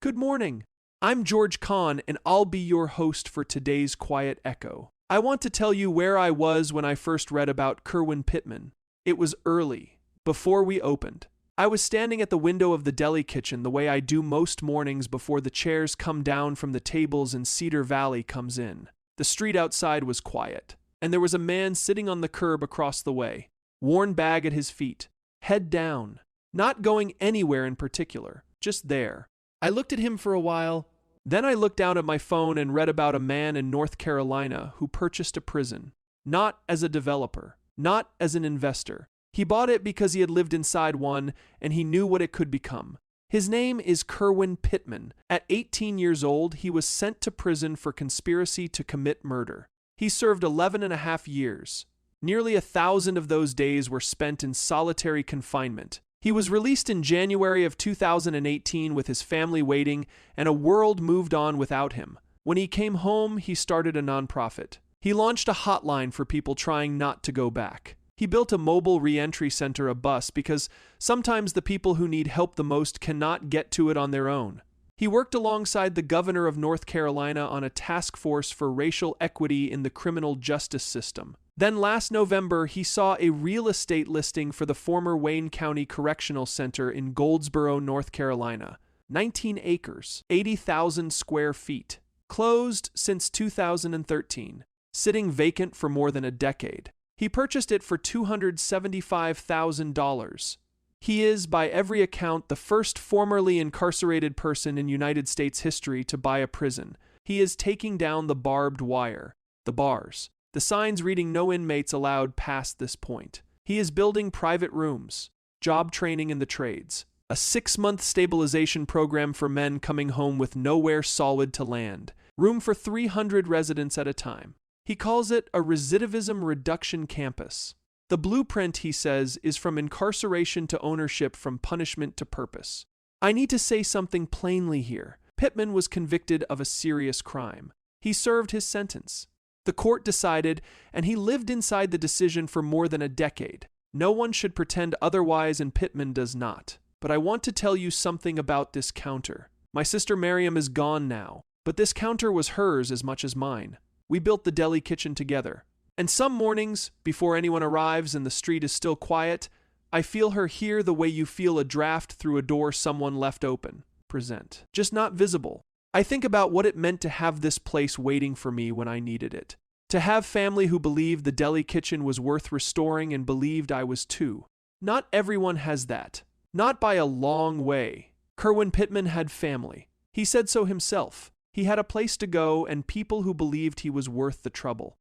Good morning. I'm George Kahn, and I'll be your host for today's Quiet Echo. I want to tell you where I was when I first read about Kerwin Pittman. It was early, before we opened. I was standing at the window of the deli kitchen the way I do most mornings before the chairs come down from the tables and Cedar Valley comes in. The street outside was quiet, and there was a man sitting on the curb across the way, worn bag at his feet, head down, not going anywhere in particular, just there. I looked at him for a while, then I looked down at my phone and read about a man in North Carolina who purchased a prison, not as a developer, not as an investor. He bought it because he had lived inside one and he knew what it could become. His name is Kerwin Pittman. At 18 years old, he was sent to prison for conspiracy to commit murder. He served 11.5 years. Nearly 1,000 of those days were spent in solitary confinement. He was released in January of 2018 with his family waiting, and a world moved on without him. When he came home, he started a nonprofit. He launched a hotline for people trying not to go back. He built a mobile re-entry center, a bus, because sometimes the people who need help the most cannot get to it on their own. He worked alongside the governor of North Carolina on a task force for racial equity in the criminal justice system. Then last November, he saw a real estate listing for the former Wayne County Correctional Center in Goldsboro, North Carolina. 19 acres, 80,000 square feet. Closed since 2013, sitting vacant for more than a decade. He purchased it for $275,000. He is, by every account, the first formerly incarcerated person in United States history to buy a prison. He is taking down the barbed wire, the bars, the signs reading "No inmates allowed" past this point. He is building private rooms, job training in the trades, a 6-month stabilization program for men coming home with nowhere solid to land, room for 300 residents at a time. He calls it a recidivism reduction campus. The blueprint, he says, is from incarceration to ownership, from punishment to purpose. I need to say something plainly here. Pittman was convicted of a serious crime. He served his sentence. The court decided, and he lived inside the decision for more than a decade. No one should pretend otherwise, and Pittman does not. But I want to tell you something about this counter. My sister Miriam is gone now, but this counter was hers as much as mine. We built the deli kitchen together. And some mornings, before anyone arrives and the street is still quiet, I feel her here the way you feel a draft through a door someone left open. Present. Just not visible. I think about what it meant to have this place waiting for me when I needed it. To have family who believed the deli kitchen was worth restoring and believed I was too. Not everyone has that. Not by a long way. Kerwin Pittman had family. He said so himself. He had a place to go and people who believed he was worth the trouble.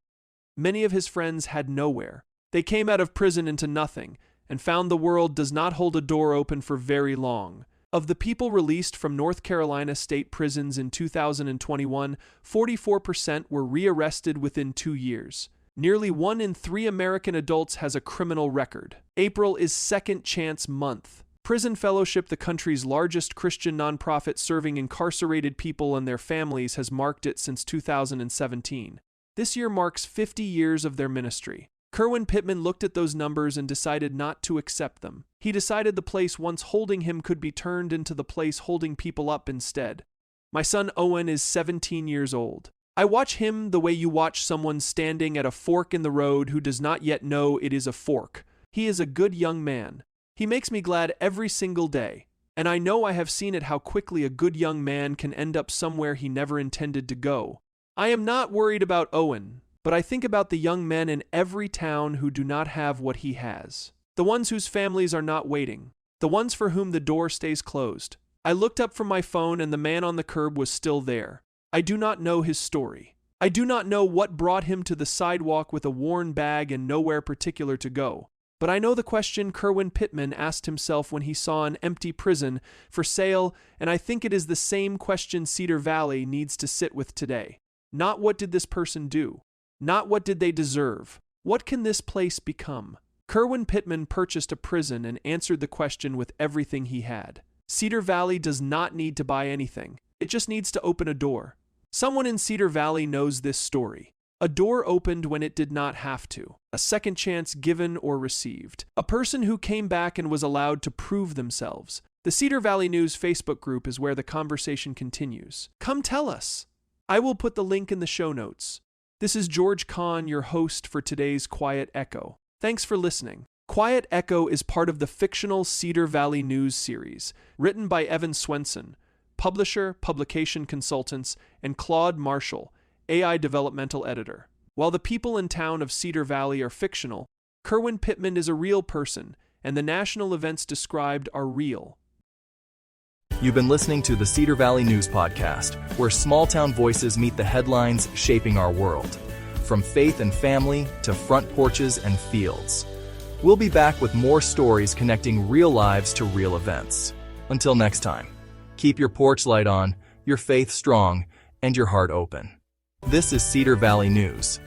Many of his friends had nowhere. They came out of prison into nothing and found the world does not hold a door open for very long. Of the people released from North Carolina state prisons in 2021, 44% were rearrested within 2 years. Nearly 1 in 3 American adults has a criminal record. April is Second Chance Month. Prison Fellowship, the country's largest Christian nonprofit serving incarcerated people and their families, has marked it since 2017. This year marks 50 years of their ministry. Kerwin Pittman looked at those numbers and decided not to accept them. He decided the place once holding him could be turned into the place holding people up instead. My son Owen is 17 years old. I watch him the way you watch someone standing at a fork in the road who does not yet know it is a fork. He is a good young man. He makes me glad every single day, and I know I have seen it how quickly a good young man can end up somewhere he never intended to go. I am not worried about Owen, but I think about the young men in every town who do not have what he has. The ones whose families are not waiting. The ones for whom the door stays closed. I looked up from my phone and the man on the curb was still there. I do not know his story. I do not know what brought him to the sidewalk with a worn bag and nowhere particular to go. But I know the question Kerwin Pittman asked himself when he saw an empty prison for sale, and I think it is the same question Cedar Valley needs to sit with today. Not what did this person do? Not what did they deserve? What can this place become? Kerwin Pittman purchased a prison and answered the question with everything he had. Cedar Valley does not need to buy anything. It just needs to open a door. Someone in Cedar Valley knows this story. A door opened when it did not have to. A second chance given or received. A person who came back and was allowed to prove themselves. The Cedar Valley News Facebook group is where the conversation continues. Come tell us. I will put the link in the show notes. This is George Kahn, your host for today's Quiet Echo. Thanks for listening. Quiet Echo is part of the fictional Cedar Valley News series, written by Evan Swenson, publisher, publication consultants, and Claude Marshall, AI developmental editor. While the people in town of Cedar Valley are fictional, Kerwin Pittman is a real person, and the national events described are real. You've been listening to the Cedar Valley News Podcast, where small-town voices meet the headlines shaping our world. From faith and family to front porches and fields. We'll be back with more stories connecting real lives to real events. Until next time, keep your porch light on, your faith strong, and your heart open. This is Cedar Valley News.